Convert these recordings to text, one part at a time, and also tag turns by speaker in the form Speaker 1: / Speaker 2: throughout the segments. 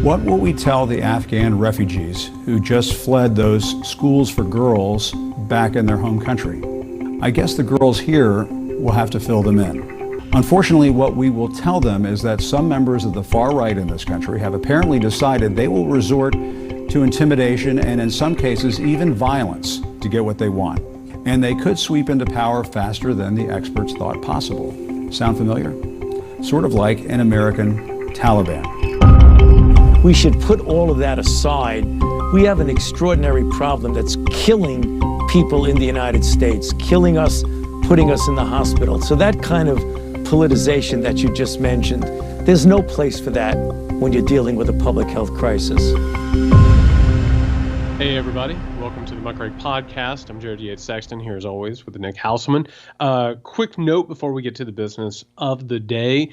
Speaker 1: What will we tell the Afghan refugees who just fled those schools for girls back in their home country? I guess the girls here will have to fill them in. Unfortunately, what we will tell them is that some members of the far right in this country have apparently decided they will resort to intimidation and in some cases even violence to get what they want. And they could sweep into power faster than the experts thought possible. Sound familiar? Sort of like an American Taliban.
Speaker 2: We should put all of that aside. We have an extraordinary problem that's killing people in the United States, killing us, putting us in the hospital. So that kind of politicization that you just mentioned, there's no place for that when you're dealing with a public health crisis.
Speaker 3: Hey everybody, welcome to the Muckrake Podcast. I'm Jade Sexton here as always with Nick Hauselman. Quick note before we get to the business of the day.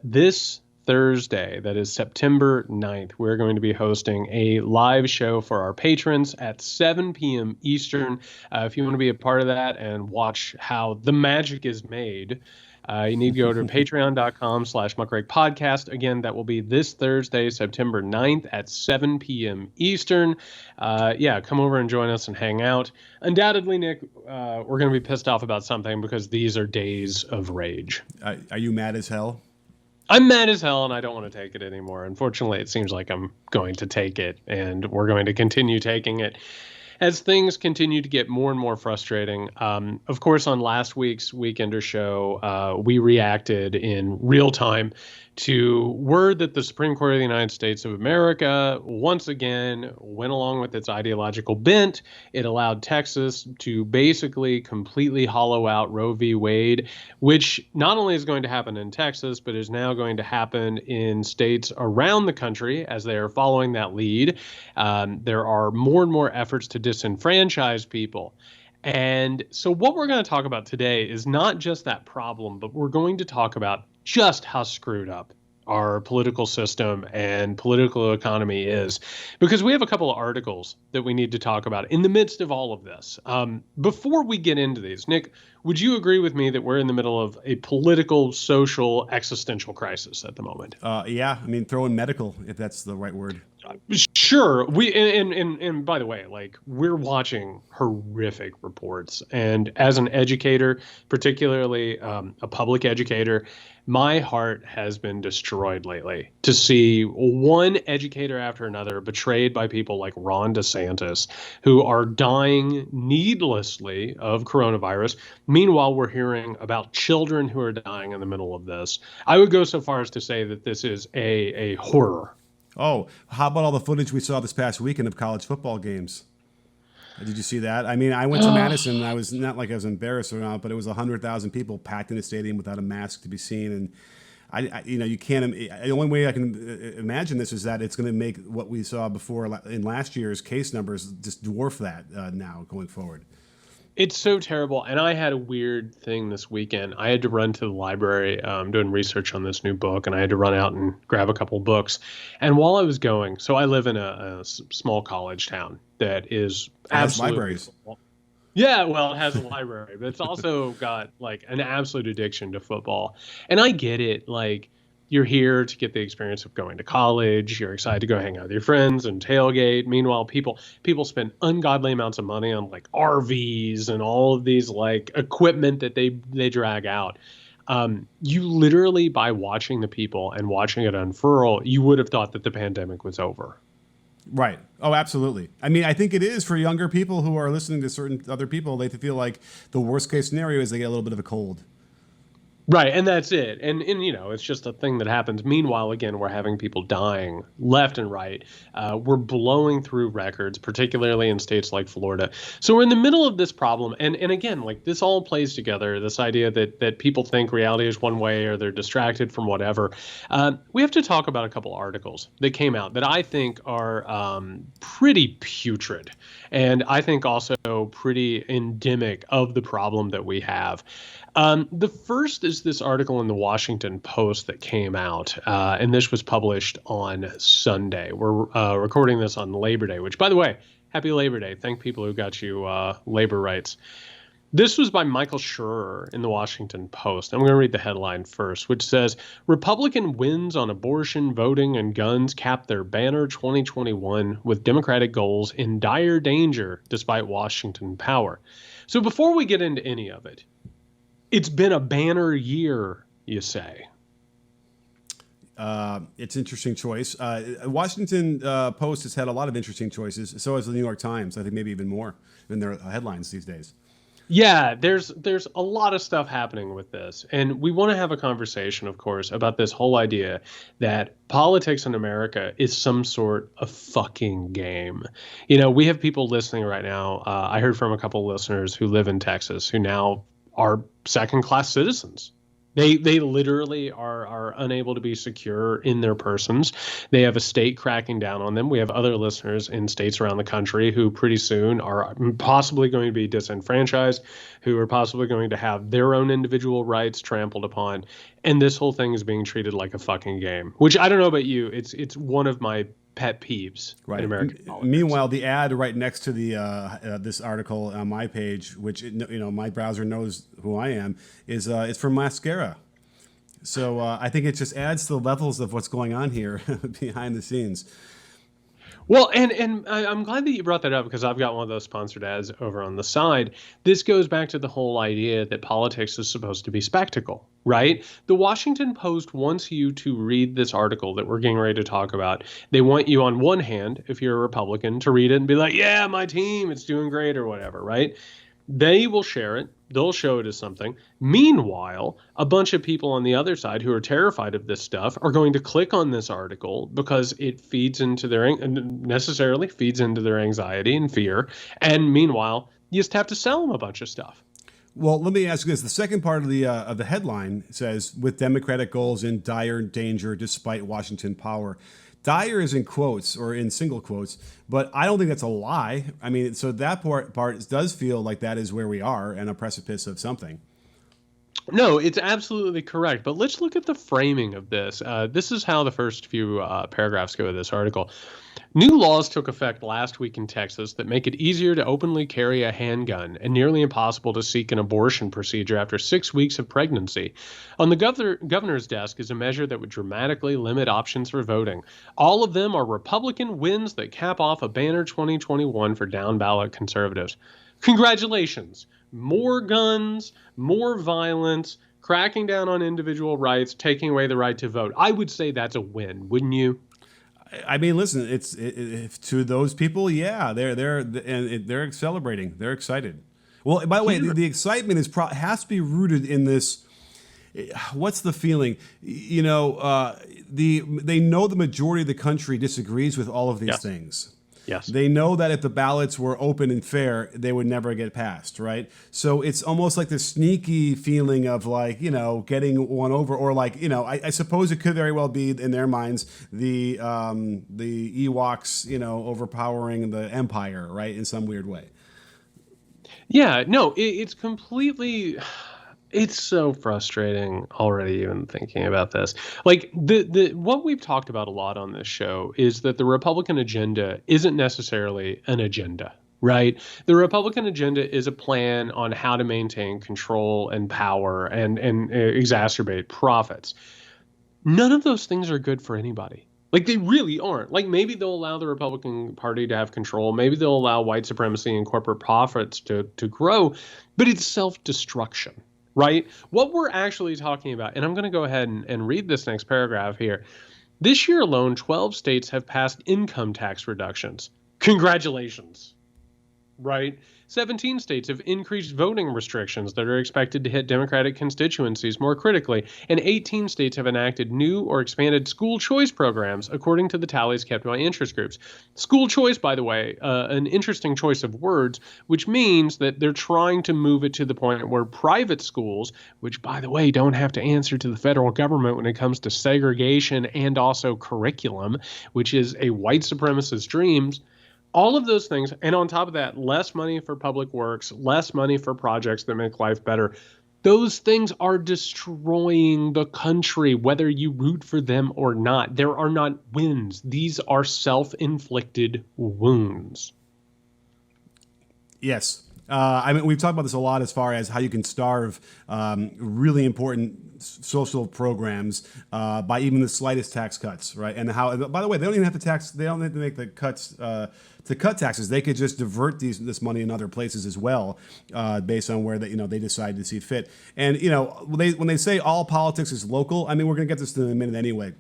Speaker 3: This Thursday, that is September 9th, we're going to be hosting a live show for our patrons at 7 p.m. Eastern. If you want to be a part of that and watch how the magic is made, you need to go to patreon.com/muckrakepodcast. Again, that will be this Thursday, September 9th at 7 p.m. Eastern. Come over and join us and hang out. Undoubtedly, Nick, we're going to be pissed off about something because these are days of rage.
Speaker 4: Are you mad as hell?
Speaker 3: I'm mad as hell, and I don't want to take it anymore. Unfortunately, it seems like I'm going to take it, and we're going to continue taking it as things continue to get more and more frustrating. Of course, on last week's Weekender show, we reacted in real time to word that the Supreme Court of the United States of America once again went along with its ideological bent. It allowed Texas to basically completely hollow out Roe v. Wade, which not only is going to happen in Texas, but is now going to happen in states around the country as they are following that lead. There are more and more efforts to disenfranchise people. And so what we're going to talk about today is not just that problem, but we're going to talk about just how screwed up our political system and political economy is, because we have a couple of articles that we need to talk about in the midst of all of this. Before we get into these, Nick, would you agree with me that we're in the middle of a political, social, existential crisis at the moment?
Speaker 4: Yeah, I mean, throw in medical, if that's the right word.
Speaker 3: Sure. And by the way, like, we're watching horrific reports. And as an educator, particularly a public educator, my heart has been destroyed lately to see one educator after another betrayed by people like Ron DeSantis, who are dying needlessly of coronavirus. Meanwhile, we're hearing about children who are dying in the middle of this. I would go so far as to say that this is a horror.
Speaker 4: Oh, how about all the footage we saw this past weekend of college football games? Did you see that? I mean, I went to Madison, and I was not like I was embarrassed or not, but it was 100,000 people packed in the stadium without a mask to be seen. And you can't. The only way I can imagine this is that it's going to make what we saw before in last year's case numbers just dwarf that now going forward.
Speaker 3: It's so terrible. And I had a weird thing this weekend. I had to run to the library doing research on this new book, and I had to run out and grab a couple books. And while I was going, so I live in a small college town that is absolutely
Speaker 4: libraries.
Speaker 3: Yeah, well, it has a library, but it's also got like an absolute addiction to football. And I get it. Like, you're here to get the experience of going to college. You're excited to go hang out with your friends and tailgate. Meanwhile, people spend ungodly amounts of money on like RVs and all of these like equipment that they drag out. You literally, by watching the people and watching it unfurl, you would have thought that the pandemic was over.
Speaker 4: Right. Oh, absolutely. I mean, I think it is for younger people who are listening to certain other people. They feel like the worst case scenario is they get a little bit of a cold.
Speaker 3: Right, and that's it. And you know, it's just a thing that happens. Meanwhile, again, we're having people dying left and right. We're blowing through records, particularly in states like Florida. So we're in the middle of this problem. And again, like, this all plays together, this idea that people think reality is one way or they're distracted from whatever. We have to talk about a couple articles that came out that I think are pretty putrid, and I think also pretty endemic of the problem that we have. The first is this article in the Washington Post that came out, and this was published on Sunday. We're recording this on Labor Day, which, by the way, happy Labor Day. Thank people who got you labor rights. This was by Michael Schur in the Washington Post. I'm going to read the headline first, which says, Republican wins on abortion, voting, and guns cap their banner 2021 with Democratic goals in dire danger despite Washington power. So before we get into any of it, it's been a banner year, you say.
Speaker 4: It's an interesting choice. Washington Post has had a lot of interesting choices. So has the New York Times. I think maybe even more in their headlines these days.
Speaker 3: Yeah, there's a lot of stuff happening with this. And we want to have a conversation, of course, about this whole idea that politics in America is some sort of fucking game. You know, we have people listening right now. I heard from a couple of listeners who live in Texas who now are second-class citizens. They literally are unable to be secure in their persons. They have a state cracking down on them. We have other listeners in states around the country who pretty soon are possibly going to be disenfranchised, who are possibly going to have their own individual rights trampled upon. And this whole thing is being treated like a fucking game, which I don't know about you. It's one of my pet peeves in American politics.
Speaker 4: Meanwhile, the ad right next to the this article on my page, which my browser knows who I am, is it's from Mascara. So I think it just adds to the levels of what's going on here behind the scenes.
Speaker 3: Well, and I'm glad that you brought that up because I've got one of those sponsored ads over on the side. This goes back to the whole idea that politics is supposed to be spectacle, right? The Washington Post wants you to read this article that we're getting ready to talk about. They want you, on one hand, if you're a Republican, to read it and be like, yeah, my team, it's doing great or whatever, right? They will share it. They'll show it as something. Meanwhile, a bunch of people on the other side who are terrified of this stuff are going to click on this article because it necessarily feeds into their anxiety and fear. And meanwhile, you just have to sell them a bunch of stuff.
Speaker 4: Well, let me ask you this. The second part of the headline says, with Democratic goals in dire danger despite Washington power. Dire is in quotes or in single quotes, but I don't think that's a lie. I mean, so that part does feel like that is where we are and a precipice of something.
Speaker 3: No, it's absolutely correct. But let's look at the framing of this. This is how the first few paragraphs go of this article. New laws took effect last week in Texas that make it easier to openly carry a handgun and nearly impossible to seek an abortion procedure after 6 weeks of pregnancy. On the governor's desk is a measure that would dramatically limit options for voting. All of them are Republican wins that cap off a banner 2021 for down-ballot conservatives. Congratulations. More guns, more violence, cracking down on individual rights, taking away the right to vote. I would say that's a win, wouldn't you?
Speaker 4: I mean, listen, it's to those people, yeah, they're celebrating, they're excited. Well, by the way, the excitement has to be rooted in this. What's the feeling? You know, they know the majority of the country disagrees with all of these things.
Speaker 3: Yes.
Speaker 4: They know that if the ballots were open and fair, they would never get passed, right? So it's almost like the sneaky feeling of like, getting one over, or like, I suppose it could very well be in their minds the Ewoks, overpowering the Empire, right, in some weird way.
Speaker 3: Yeah, no, it's completely. It's so frustrating already even thinking about this. Like the what we've talked about a lot on this show is that the Republican agenda isn't necessarily an agenda, right? The Republican agenda is a plan on how to maintain control and power and exacerbate profits. None of those things are good for anybody. Like, they really aren't. Like, maybe they'll allow the Republican Party to have control. Maybe they'll allow white supremacy and corporate profits to grow, but it's self-destruction. Right? What we're actually talking about, and I'm going to go ahead and read this next paragraph here. This year alone, 12 states have passed income tax reductions. Congratulations. Right? 17 states have increased voting restrictions that are expected to hit Democratic constituencies more critically, and 18 states have enacted new or expanded school choice programs, according to the tallies kept by interest groups. School choice, by the way, an interesting choice of words, which means that they're trying to move it to the point where private schools, which, by the way, don't have to answer to the federal government when it comes to segregation and also curriculum, which is a white supremacist dream. All of those things, and on top of that, less money for public works, less money for projects that make life better. Those things are destroying the country, whether you root for them or not. There are not wins. These are self-inflicted wounds.
Speaker 4: Yes, I mean, we've talked about this a lot as far as how you can starve really important social programs by even the slightest tax cuts, right? And how, by the way, they don't even have to tax. They don't have to make the cuts to cut taxes. They could just divert this money in other places as well, based on where they decide to see fit. And when they say all politics is local, I mean, we're going to get this in a minute anyway.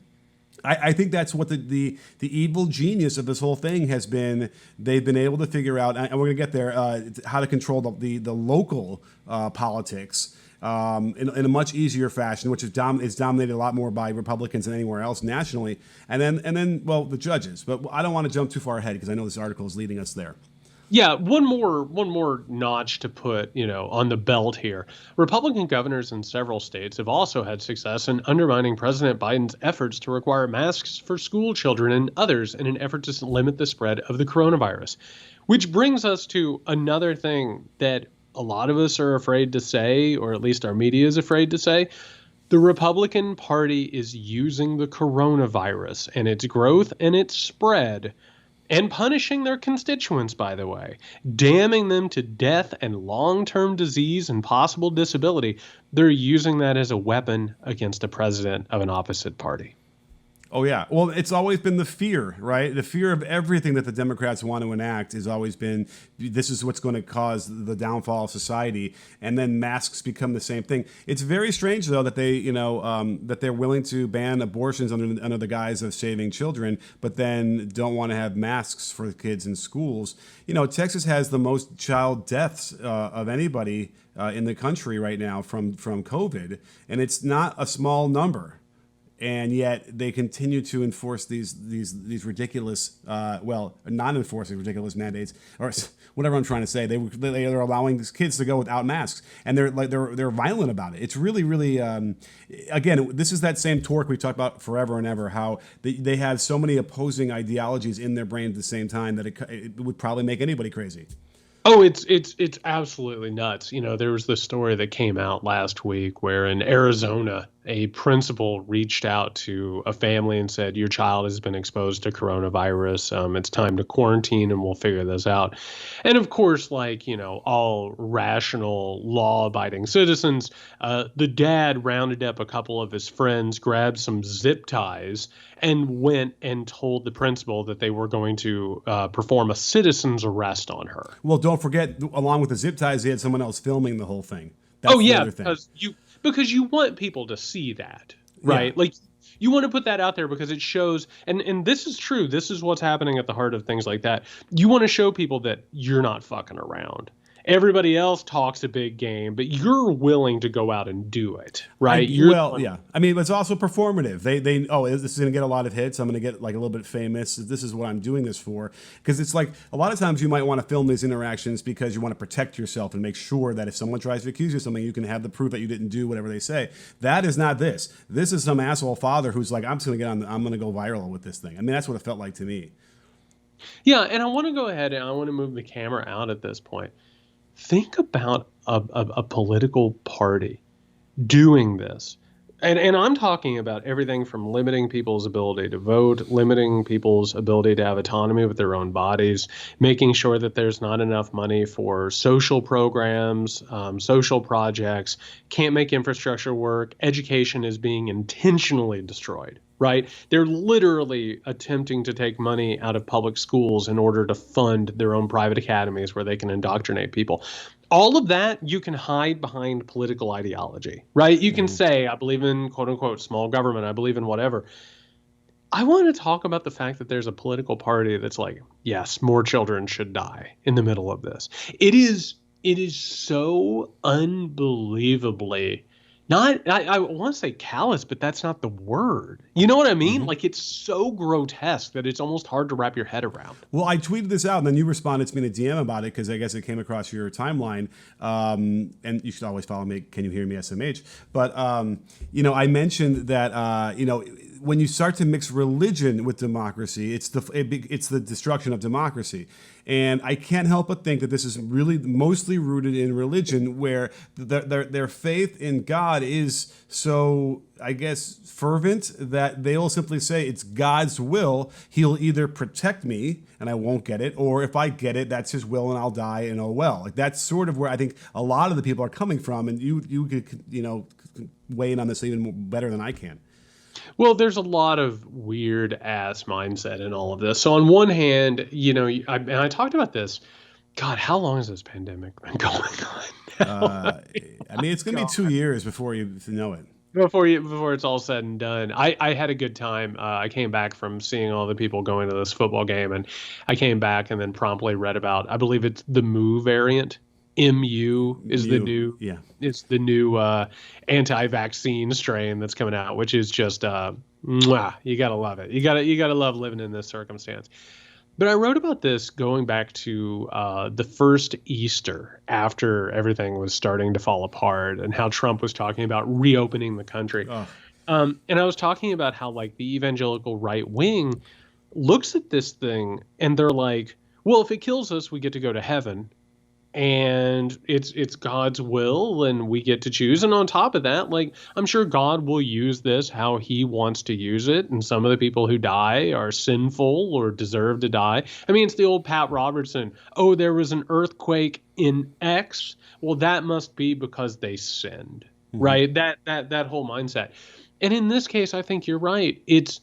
Speaker 4: I think that's what the evil genius of this whole thing has been. They've been able to figure out, and we're going to get there, how to control the local politics in a much easier fashion, which is dominated a lot more by Republicans than anywhere else nationally. And then, well, the judges. But I don't want to jump too far ahead because I know this article is leading us there.
Speaker 3: Yeah, one more notch to put, on the belt here. Republican governors in several states have also had success in undermining President Biden's efforts to require masks for school children and others in an effort to limit the spread of the coronavirus. Which brings us to another thing that a lot of us are afraid to say, or at least our media is afraid to say. The Republican Party is using the coronavirus and its growth and its spread, and punishing their constituents, by the way, damning them to death and long-term disease and possible disability. They're using that as a weapon against a president of an opposite party.
Speaker 4: Oh, yeah. Well, it's always been the fear, right? The fear of everything that the Democrats want to enact has always been, this is what's going to cause the downfall of society. And then masks become the same thing. It's very strange, though, that that they're willing to ban abortions under the guise of saving children, but then don't want to have masks for kids in schools. Texas has the most child deaths of anybody in the country right now from COVID, and it's not a small number. And yet they continue to enforce these ridiculous, not enforcing ridiculous mandates, or whatever I'm trying to say. They're allowing these kids to go without masks, and they're violent about it. It's really, really, again, this is that same torque we talked about forever and ever. How they have so many opposing ideologies in their brain at the same time that it would probably make anybody crazy.
Speaker 3: Oh, it's absolutely nuts. There was this story that came out last week where in Arizona, a principal reached out to a family and said, your child has been exposed to coronavirus. It's time to quarantine and we'll figure this out. And of course, all rational, law-abiding citizens, the dad rounded up a couple of his friends, grabbed some zip ties, and went and told the principal that they were going to perform a citizen's arrest on her.
Speaker 4: Well, don't forget, along with the zip ties, they had someone else filming the whole thing. That's the other thing.
Speaker 3: Because you want people to see that, right? Yeah. You want to put that out there because it shows, and this is true. This is what's happening at the heart of things like that. You want to show people that you're not fucking around. Everybody else talks a big game, but you're willing to go out and do it, right?
Speaker 4: Yeah. I mean, it's also performative. They this is going to get a lot of hits. I'm going to get a little bit famous. This is what I'm doing this for. Because it's a lot of times you might want to film these interactions because you want to protect yourself and make sure that if someone tries to accuse you of something, you can have the proof that you didn't do whatever they say. That is not this. This is some asshole father who's like, I'm just going to I'm going to go viral with this thing. I mean, that's what it felt like to me.
Speaker 3: Yeah, and I want to go ahead and I want to move the camera out at this point. Think about a political party doing this. And I'm talking about everything from limiting people's ability to vote, limiting people's ability to have autonomy with their own bodies, making sure that there's not enough money for social programs, social projects, can't make infrastructure work, education is being intentionally destroyed. Right? They're literally attempting to take money out of public schools in order to fund their own private academies where they can indoctrinate people. All of that you can hide behind political ideology, right? You can say, I believe in quote unquote small government. I believe in whatever. I want to talk about the fact that there's a political party that's like, yes, more children should die in the middle of this. It is so unbelievably I want to say callous, but that's not the word. You know what I mean? Mm-hmm. It's so grotesque that it's almost hard to wrap your head around.
Speaker 4: Well, I tweeted this out, and then you responded to me in a DM about it because I guess it came across your timeline. And you should always follow me. Can you hear me, SMH? But I mentioned that when you start to mix religion with democracy, it's the destruction of democracy. And I can't help but think that this is really mostly rooted in religion, where their faith in God is so, I guess, fervent that they will simply say it's God's will. He'll either protect me and I won't get it, or if I get it, that's his will and I'll die and oh well. Like, that's sort of where I think a lot of the people are coming from, and you could, weigh in on this even better than I can.
Speaker 3: Well, there's a lot of weird ass mindset in all of this. So on one hand, I talked about this. God, how long has this pandemic been going on now?
Speaker 4: It's going to be 2 years before you know it.
Speaker 3: Before it's all said and done. I had a good time. I came back from seeing all the people going to this football game, and I came back and then promptly read about, I believe it's the Mu variant. MU is the new, it's the new anti-vaccine strain that's coming out, which is just you gotta love it. You gotta love living in this circumstance. But I wrote about this going back to the first Easter after everything was starting to fall apart, and how Trump was talking about reopening the country. And I was talking about how, like, the evangelical right wing looks at this thing and they're like, well, if it kills us, we get to go to heaven. And it's God's will, and we get to choose. And on top of that, like, I'm sure God will use this how he wants to use it. And some of the people who die are sinful or deserve to die. I mean, it's the old Pat Robertson. Oh, there was an earthquake in X. Well, that must be because they sinned, right? That whole mindset. And in this case, I think you're right. It's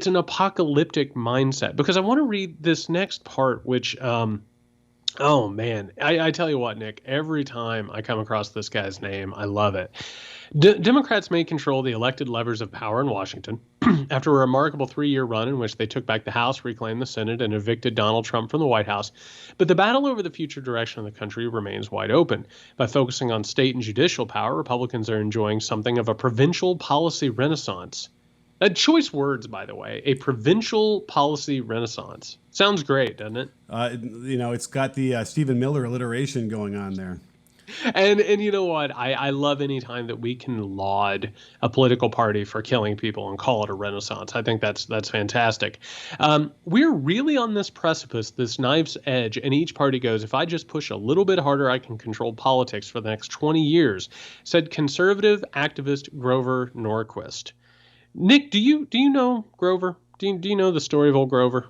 Speaker 3: an apocalyptic mindset, because I want to read this next part, which, oh, man, I tell you what, Nick, every time I come across this guy's name, I love it. Democrats may control the elected levers of power in Washington after a remarkable 3-year run in which they took back the House, reclaimed the Senate, and evicted Donald Trump from the White House. But the battle over the future direction of the country remains wide open. By focusing on state and judicial power, Republicans are enjoying something of a provincial policy renaissance. Choice words, by the way, a provincial policy renaissance. Sounds great, doesn't it?
Speaker 4: It's got the Stephen Miller alliteration going on there.
Speaker 3: And you know what? I love any time that we can laud a political party for killing people and call it a renaissance. I think that's fantastic. We're really on this precipice, this knife's edge, and each party goes, if I just push a little bit harder, I can control politics for the next 20 years, said conservative activist Grover Norquist. Nick, do you know Grover? Do you know the story of old Grover?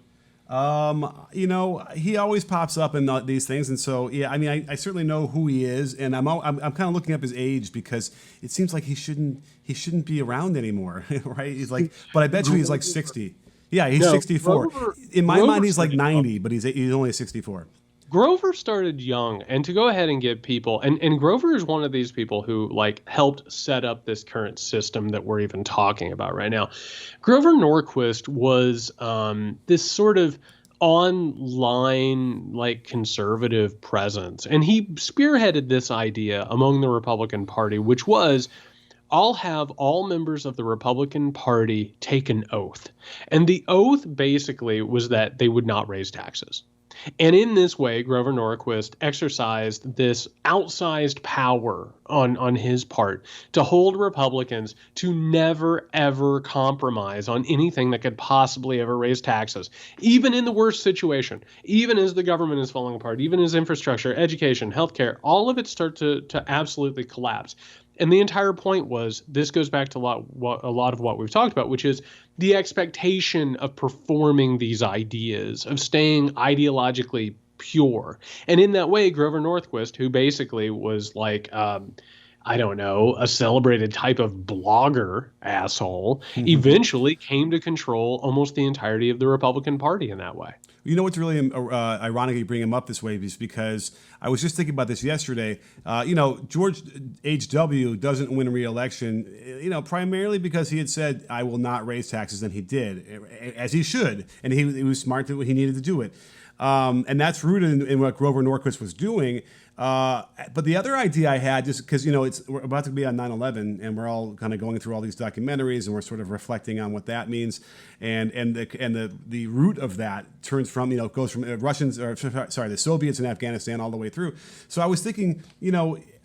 Speaker 4: He always pops up in these things, and so yeah. I mean, I certainly know who he is, and I'm kind of looking up his age, because it seems like he shouldn't be around anymore, right? He's like, but I bet you he's like 60. Yeah, he's 64. In my mind, he's like 90, but he's only 64.
Speaker 3: Grover started young, and to go ahead and get people, and Grover is one of these people who, like, helped set up this current system that we're even talking about right now. Grover Norquist was this sort of online, like, conservative presence, and he spearheaded this idea among the Republican Party, which was, I'll have all members of the Republican Party take an oath. And the oath basically was that they would not raise taxes. And in this way, Grover Norquist exercised this outsized power on his part to hold Republicans to never, ever compromise on anything that could possibly ever raise taxes, even in the worst situation, even as the government is falling apart, even as infrastructure, education, healthcare, all of it start to absolutely collapse. And the entire point was, this goes back to a lot of what we've talked about, which is the expectation of performing these ideas, of staying ideologically pure. And in that way, Grover Norquist, who basically was like, I don't know, a celebrated type of blogger asshole, eventually came to control almost the entirety of the Republican Party in that way.
Speaker 4: You know what's really ironic you bring him up this way is because I was just thinking about this yesterday. George H.W. doesn't win re-election, primarily because he had said, I will not raise taxes, and he did, as he should. And he was smart that he needed to do it. And that's rooted in what Grover Norquist was doing. But the other idea I had, just because, we're about to be on 9/11, and we're all kind of going through all these documentaries, and we're sort of reflecting on what that means, and the root of that turns from, goes from the Soviets in Afghanistan all the way through. So I was thinking,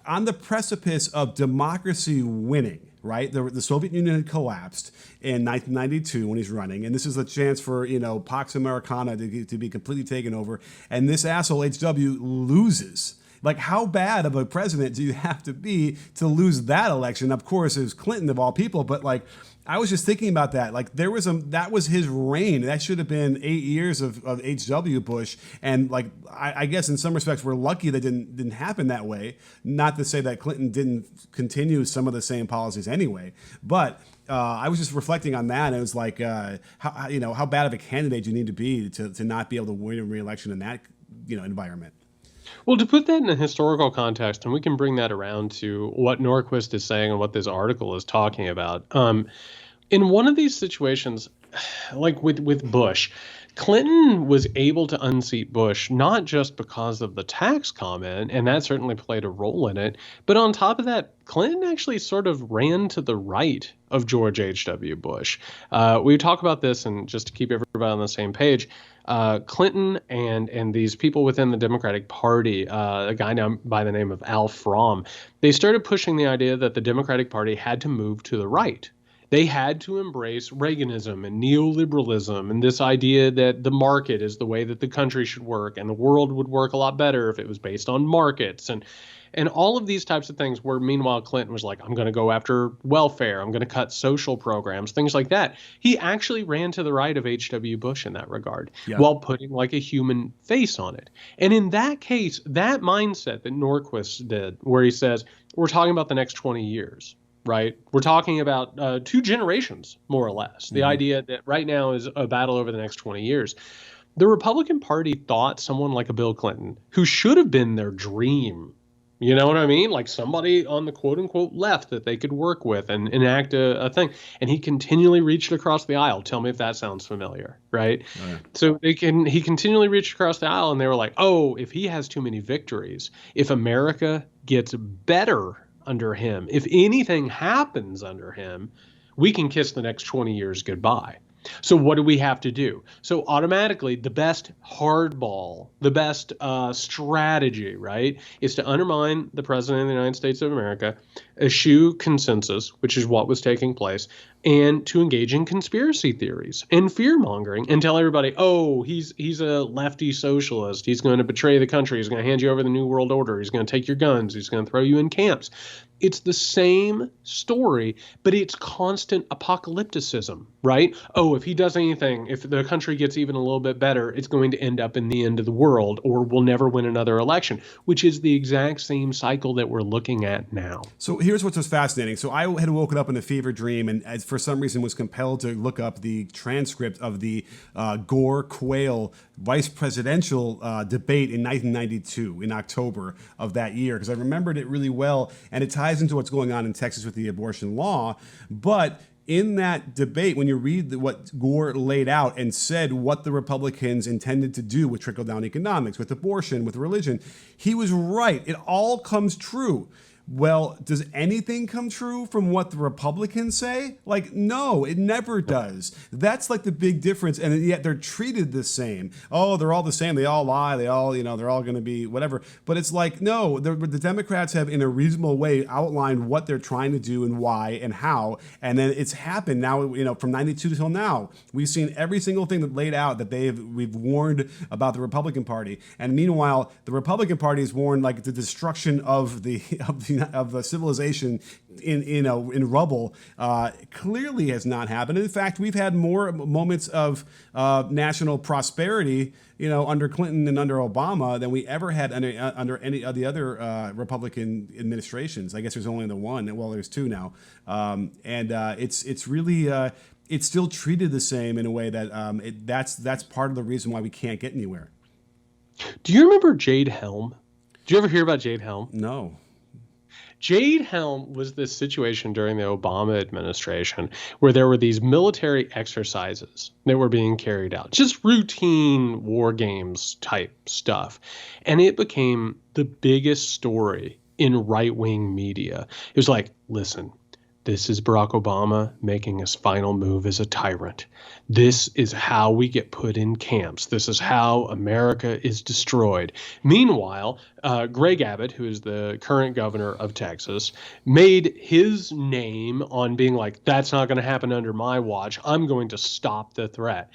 Speaker 4: on the precipice of democracy winning, right? The Soviet Union had collapsed in 1992 when he's running, and this is a chance for, Pax Americana to be completely taken over, and this asshole HW loses. Like, how bad of a president do you have to be to lose that election? Of course, it was Clinton of all people, but like, I was just thinking about that. Like, that was his reign. That should have been 8 years of H.W. Bush. And like, I guess in some respects, we're lucky that didn't happen that way. Not to say that Clinton didn't continue some of the same policies anyway, but I was just reflecting on that. And it was like, how bad of a candidate you need to be to not be able to win a re-election in that, environment.
Speaker 3: Well, to put that in a historical context, and we can bring that around to what Norquist is saying and what this article is talking about. In one of these situations, like with Bush, Clinton was able to unseat Bush not just because of the tax comment, and that certainly played a role in it, but on top of that, Clinton actually sort of ran to the right of George H.W. Bush. We talk about this, and just to keep everybody on the same page, Clinton and these people within the Democratic Party, a guy now by the name of Al Fromm, they started pushing the idea that the Democratic Party had to move to the right. They had to embrace Reaganism and neoliberalism and this idea that the market is the way that the country should work and the world would work a lot better if it was based on markets and all of these types of things, where meanwhile Clinton was like, I'm going to go after welfare, I'm going to cut social programs, things like that. He actually ran to the right of H.W. Bush in that regard, while putting like a human face on it. And in that case, that mindset that Norquist did, where he says, we're talking about the next 20 years, right? We're talking about 2 generations, more or less. The idea that right now is a battle over the next 20 years. The Republican Party thought someone like a Bill Clinton, who should have been their dream, you know what I mean? Like somebody on the quote unquote left that they could work with and enact a thing. And he continually reached across the aisle. Tell me if that sounds familiar, right? So he continually reached across the aisle, and they were like, oh, if he has too many victories, if America gets better under him, if anything happens under him, we can kiss the next 20 years goodbye. So what do we have to do? So automatically, the best hardball, the best strategy, right, is to undermine the president of the United States of America, eschew consensus, which is what was taking place, and to engage in conspiracy theories and fear mongering and tell everybody, oh, he's a lefty socialist. He's going to betray the country. He's going to hand you over the New World Order. He's going to take your guns. He's going to throw you in camps. It's the same story, but it's constant apocalypticism, right? Oh, if he does anything, if the country gets even a little bit better, it's going to end up in the end of the world, or we'll never win another election, which is the exact same cycle that we're looking at now.
Speaker 4: So here's what's so fascinating. So I had woken up in a fever dream, and for some reason was compelled to look up the transcript of the Gore-Quayle vice presidential debate in 1992, in October of that year, because I remembered it really well, and it ties into what's going on in Texas with the abortion law. But in that debate, when you read what Gore laid out and said what the Republicans intended to do with trickle-down economics, with abortion, with religion, he was right. It all comes true. Well, does anything come true from what the Republicans say? Like, no, it never does. That's like the big difference, and yet they're treated the same. Oh, they're all the same. They all lie. They all, they're all going to be whatever. But it's like, no, the Democrats have, in a reasonable way, outlined what they're trying to do and why and how, and then it's happened now. From '92 till now, we've seen every single thing that laid out that we've warned about the Republican Party, and meanwhile, the Republican Party has warned like the destruction of the civilization in rubble clearly has not happened. In fact, we've had more moments of national prosperity, under Clinton and under Obama than we ever had under any of the other Republican administrations. I guess there's only the one. Well, there's 2 now, and it's really it's still treated the same in a way that that's part of the reason why we can't get anywhere.
Speaker 3: Do you remember Jade Helm? Did you ever hear about Jade Helm?
Speaker 4: No.
Speaker 3: Jade Helm was this situation during the Obama administration where there were these military exercises that were being carried out, just routine war games type stuff. And it became the biggest story in right-wing media. It was like, listen, This is Barack Obama making his final move as a tyrant. This is how we get put in camps. This is how America is destroyed. Meanwhile, Greg Abbott, who is the current governor of Texas, made his name on being like, that's not going to happen under my watch. I'm going to stop the threat.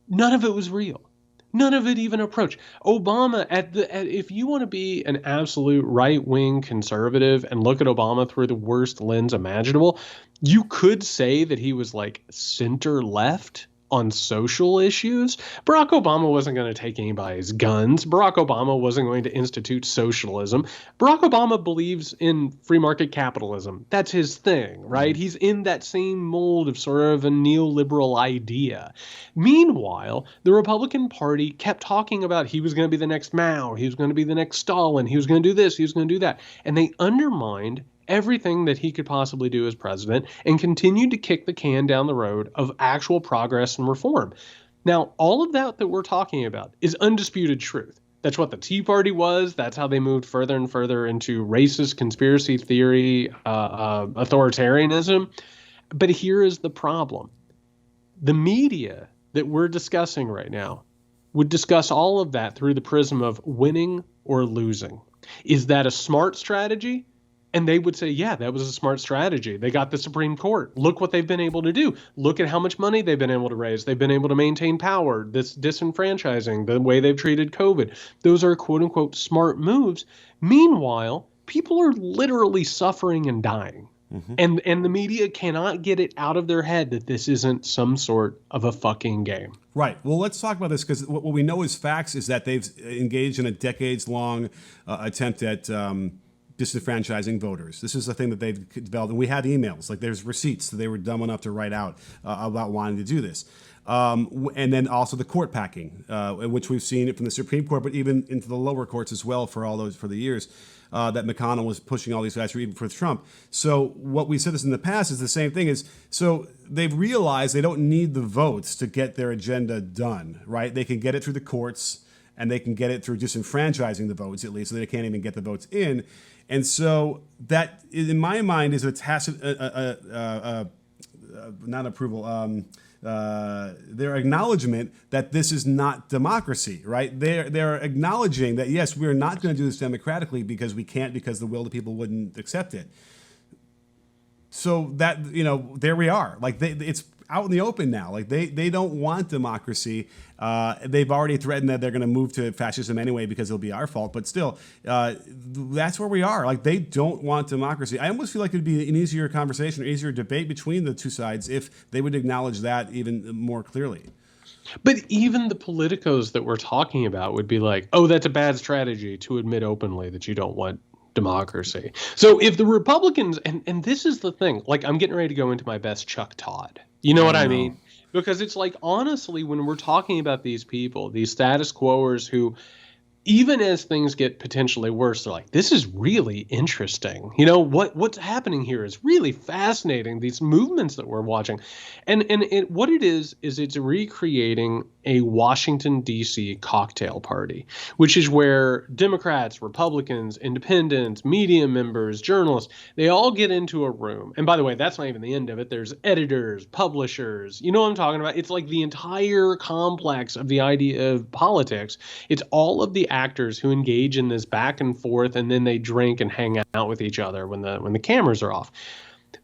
Speaker 3: None of it was real. None of it even approached. Obama, if you want to be an absolute right-wing conservative and look at Obama through the worst lens imaginable, you could say that he was like center-left on social issues. Barack Obama wasn't going to take anybody's guns. Barack Obama wasn't going to institute socialism. Barack Obama believes in free market capitalism. That's his thing, right? He's in that same mold of sort of a neoliberal idea. Meanwhile, the Republican Party kept talking about he was going to be the next Mao, he was going to be the next Stalin, he was going to do this, he was going to do that. And they undermined everything that he could possibly do as president and continued to kick the can down the road of actual progress and reform. Now, all of that we're talking about is undisputed truth. That's what the Tea Party was. That's how they moved further and further into racist conspiracy theory, authoritarianism. But here is the problem. The media that we're discussing right now would discuss all of that through the prism of winning or losing. Is that a smart strategy? And they would say, yeah, that was a smart strategy. They got the Supreme Court. Look what they've been able to do. Look at how much money they've been able to raise. They've been able to maintain power, this disenfranchising, the way they've treated COVID. Those are quote unquote smart moves. Meanwhile, people are literally suffering and dying. Mm-hmm. And the media cannot get it out of their head that this isn't some sort of a fucking game.
Speaker 4: Right. Well, let's talk about this because what we know as facts is that they've engaged in a decades-long attempt at disenfranchising voters. This is a thing that they've developed, and we had emails. Like there's receipts that they were dumb enough to write out about wanting to do this. And then also the court packing, in which we've seen it from the Supreme Court, but even into the lower courts as well for the years that McConnell was pushing all these guys for, even for Trump. So what we said this in the past is the same thing so they've realized they don't need the votes to get their agenda done, right? They can get it through the courts and they can get it through disenfranchising the votes at least, so they can't even get the votes in. And so that, in my mind, is a tacit, not approval, their acknowledgement that this is not democracy, right? They're acknowledging that, yes, we're not going to do this democratically because we can't, because the will of the people wouldn't accept it. So that, there we are. Like it's out in the open now. Like they don't want democracy. They've already threatened that they're going to move to fascism anyway because it'll be our fault. But still, that's where we are. Like they don't want democracy. I almost feel like it'd be an easier conversation or easier debate between the two sides if they would acknowledge that even more clearly.
Speaker 3: But even the politicos that we're talking about would be like, oh, that's a bad strategy to admit openly that you don't want democracy. So if the Republicans, and this is the thing, like I'm getting ready to go into my best Chuck Todd. You know what I mean? Because it's like, honestly, when we're talking about these people, these status quoers who, even as things get potentially worse, they're like, this is really interesting. What's happening here is really fascinating, these movements that we're watching. And what it is it's recreating a Washington, D.C. cocktail party, which is where Democrats, Republicans, independents, media members, journalists, they all get into a room. And by the way, that's not even the end of it. There's editors, publishers. You know what I'm talking about? It's like the entire complex of the idea of politics. It's all of the actors who engage in this back and forth, and then they drink and hang out with each other when the cameras are off.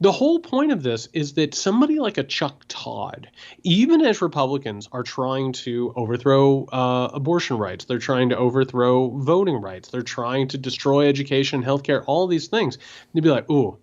Speaker 3: The whole point of this is that somebody like a Chuck Todd, even as Republicans are trying to overthrow abortion rights, they're trying to overthrow voting rights, they're trying to destroy education, healthcare, all these things, they'd be like, ooh,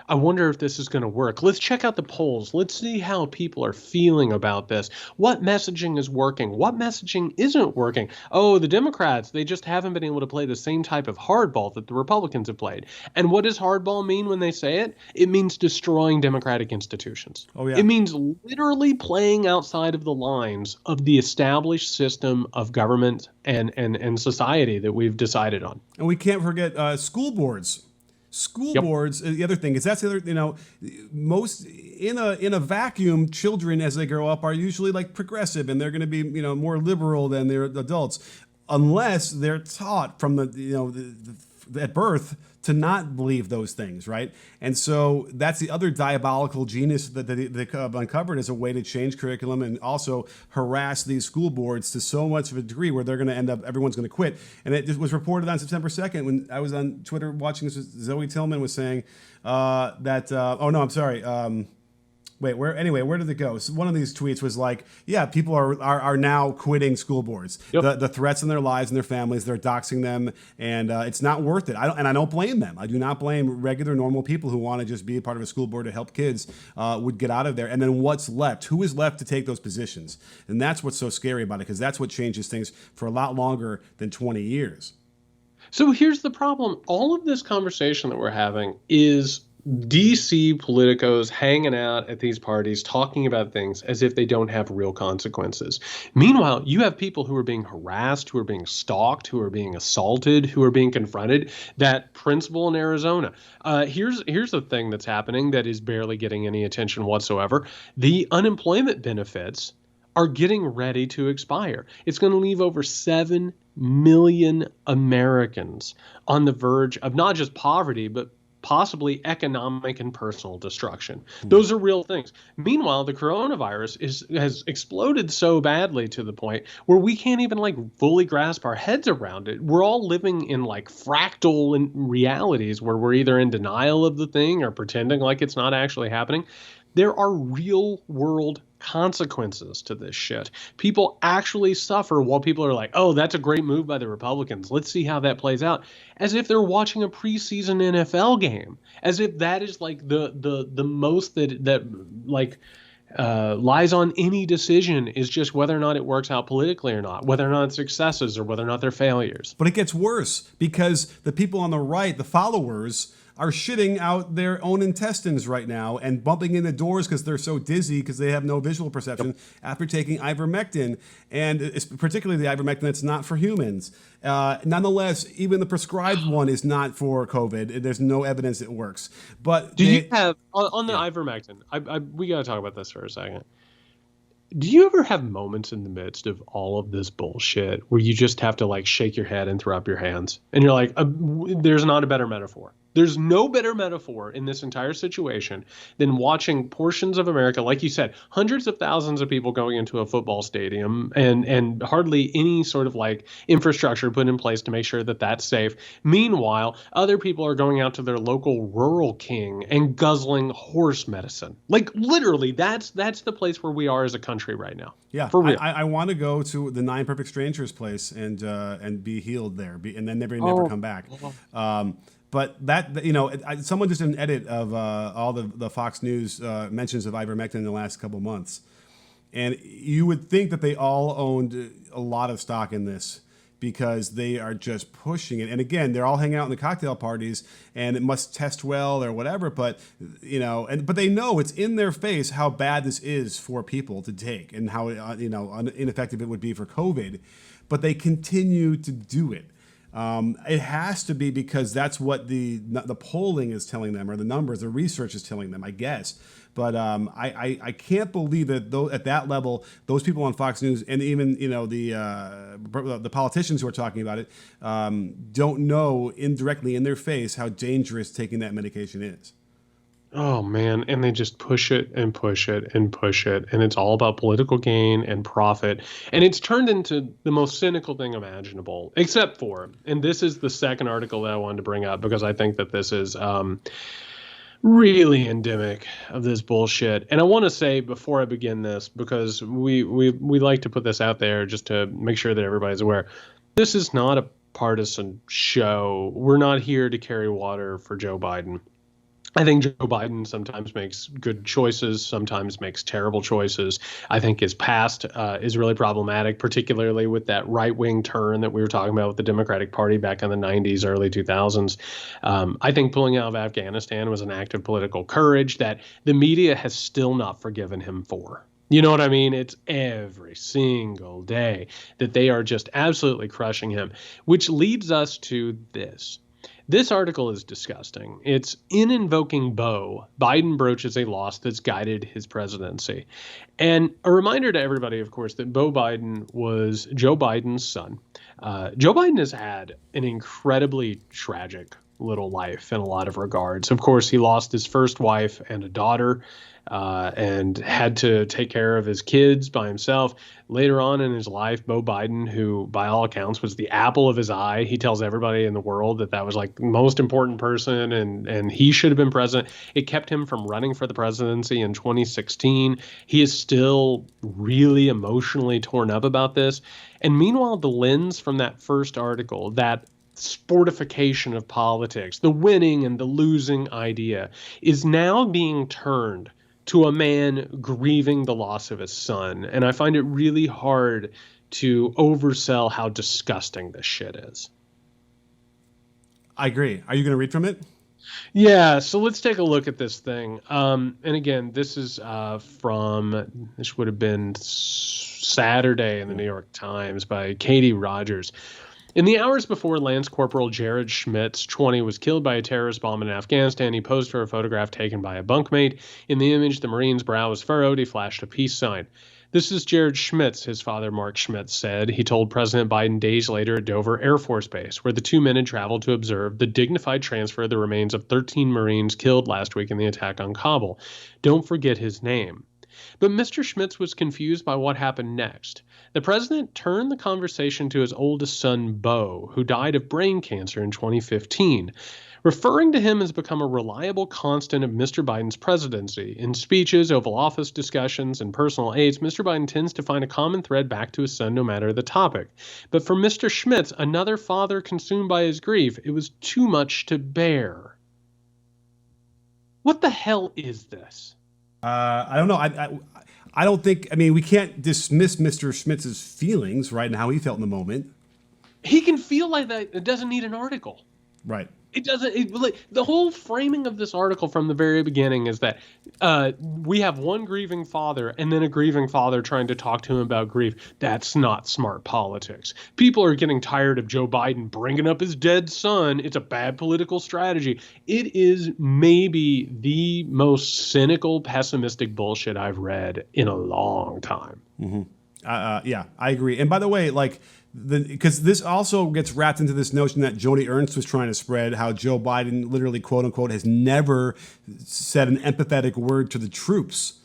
Speaker 3: I wonder if this is going to work. Let's check out the polls. Let's see how people are feeling about this. What messaging is working? What messaging isn't working? Oh, the Democrats, they just haven't been able to play the same type of hardball that the Republicans have played. And what does hardball mean when they say it? It means destroying democratic institutions. Oh, yeah. It means literally playing outside of the lines of the established system of government and society that we've decided on.
Speaker 4: And we can't forget school boards. School boards, the other thing is that's the other, most in a vacuum, children as they grow up are usually like progressive and they're going to be, more liberal than their adults, unless they're taught from the at birth to not believe those things, right? And so that's the other diabolical genius that they uncovered as a way to change curriculum and also harass these school boards to so much of a degree where they're going to end up, everyone's going to quit. And it was reported on September 2nd when I was on Twitter watching this, Zoe Tillman was saying where did it go? So one of these tweets was like, yeah, people are now quitting school boards. Yep. The threats in their lives and their families, they're doxing them, and it's not worth it. I don't blame them. I do not blame regular, normal people who want to just be a part of a school board to help kids would get out of there. And then what's left? Who is left to take those positions? And that's what's so scary about it, because that's what changes things for a lot longer than 20 years.
Speaker 3: So here's the problem. All of this conversation that we're having is DC politicos hanging out at these parties talking about things as if they don't have real consequences. Meanwhile, you have people who are being harassed, who are being stalked, who are being assaulted, who are being confronted. That principal in Arizona. Here's the thing that's happening that is barely getting any attention whatsoever. The unemployment benefits are getting ready to expire. It's going to leave over 7 million Americans on the verge of not just poverty, but possibly economic and personal destruction. Those are real things. Meanwhile, the coronavirus has exploded so badly to the point where we can't even fully grasp our heads around it. We're all living in fractal realities where we're either in denial of the thing or pretending like it's not actually happening. There are real world consequences to this shit. People actually suffer while people are like, oh, that's a great move by the Republicans. Let's see how that plays out. As if they're watching a preseason NFL game. As if that is the most that lies on any decision is just whether or not it works out politically or not, whether or not it's successes or whether or not they're failures.
Speaker 4: But it gets worse because the people on the right, the followers, are shitting out their own intestines right now and bumping into doors because they're so dizzy because they have no visual perception after taking ivermectin, and it's particularly the ivermectin that's not for humans. Nonetheless, even the prescribed one is not for COVID. There's no evidence it works. But
Speaker 3: you have on the ivermectin? We got to talk about this for a second. Do you ever have moments in the midst of all of this bullshit where you just have to shake your head and throw up your hands? And you're like, there's not a better metaphor. There's no better metaphor in this entire situation than watching portions of America, like you said, hundreds of thousands of people going into a football stadium and hardly any sort of infrastructure put in place to make sure that that's safe. Meanwhile, other people are going out to their local rural king and guzzling horse medicine. Literally, that's the place where we are as a country right now.
Speaker 4: Yeah, for real. I want to go to the 9 Perfect Strangers place and be healed there, and then never come back. But that, someone just did an edit of all the Fox News mentions of ivermectin in the last couple months. And you would think that they all owned a lot of stock in this because they are just pushing it. And again, they're all hanging out in the cocktail parties and it must test well or whatever. But, but they know it's in their face how bad this is for people to take and how, ineffective it would be for COVID. But they continue to do it. It has to be because that's what the polling is telling them, or the numbers, the research is telling them, I guess. But I can't believe that at that level, those people on Fox News and even the politicians who are talking about it don't know indirectly in their face how dangerous taking that medication is.
Speaker 3: Oh, man. And they just push it and push it and push it. And it's all about political gain and profit. And it's turned into the most cynical thing imaginable, except for, and this is the second article that I wanted to bring up because I think that this is really endemic of this bullshit. And I want to say before I begin this, because we like to put this out there just to make sure that everybody's aware, this is not a partisan show. We're not here to carry water for Joe Biden. I think Joe Biden sometimes makes good choices, sometimes makes terrible choices. I think his past is really problematic, particularly with that right-wing turn that we were talking about with the Democratic Party back in the 90s, early 2000s. I think pulling out of Afghanistan was an act of political courage that the media has still not forgiven him for. You know what I mean? It's every single day that they are just absolutely crushing him, which leads us to this. This article is disgusting. It's in invoking Beau, Biden broaches a loss that's guided his presidency. And a reminder to everybody, of course, that Beau Biden was Joe Biden's son. Joe Biden has had an incredibly tragic little life in a lot of regards. Of course, he lost his first wife and a daughter, and had to take care of his kids by himself. Later on in his life, Beau Biden, who by all accounts was the apple of his eye, he tells everybody in the world that that was like the most important person and he should have been president. It kept him from running for the presidency in 2016. He is still really emotionally torn up about this. And meanwhile, the lens from that first article, that sportification of politics, the winning and the losing idea, is now being turned to a man grieving the loss of his son. And I find it really hard to oversell how disgusting this shit is.
Speaker 4: I agree. Are you going to read from it?
Speaker 3: Yeah, so let's take a look at this thing. And again, this is this would have been Saturday in the New York Times by Katie Rogers. In the hours before Lance Corporal Jared Schmitz, 20, was killed by a terrorist bomb in Afghanistan, he posed for a photograph taken by a bunkmate. In the image, the Marine's brow was furrowed. He flashed a peace sign. "This is Jared Schmitz," his father, Mark Schmitz, said. He told President Biden days later at Dover Air Force Base, where the two men had traveled to observe the dignified transfer of the remains of 13 Marines killed last week in the attack on Kabul. Don't forget his name. But Mr. Schmitz was confused by what happened next. The president turned the conversation to his oldest son, Beau, who died of brain cancer in 2015. Referring to him has become a reliable constant of Mr. Biden's presidency. In speeches, Oval Office discussions, and personal aids, Mr. Biden tends to find a common thread back to his son no matter the topic. But for Mr. Schmitz, another father consumed by his grief, it was too much to bear. What the hell is this?
Speaker 4: I don't know. I don't think. I mean, we can't dismiss Mr. Schmitz's feelings, right, and how he felt in the moment.
Speaker 3: He can feel like that. It doesn't need an article.
Speaker 4: Right.
Speaker 3: It doesn't. The whole framing of this article from the very beginning is that we have one grieving father and then a grieving father trying to talk to him about grief. That's not smart politics. People are getting tired of Joe Biden bringing up his dead son. It's a bad political strategy. It is maybe the most cynical, pessimistic bullshit I've read in a long time.
Speaker 4: Mm-hmm. Yeah, I agree. And by the way, because this also gets wrapped into this notion that Joni Ernst was trying to spread, how Joe Biden literally, quote unquote, has never said an empathetic word to the troops,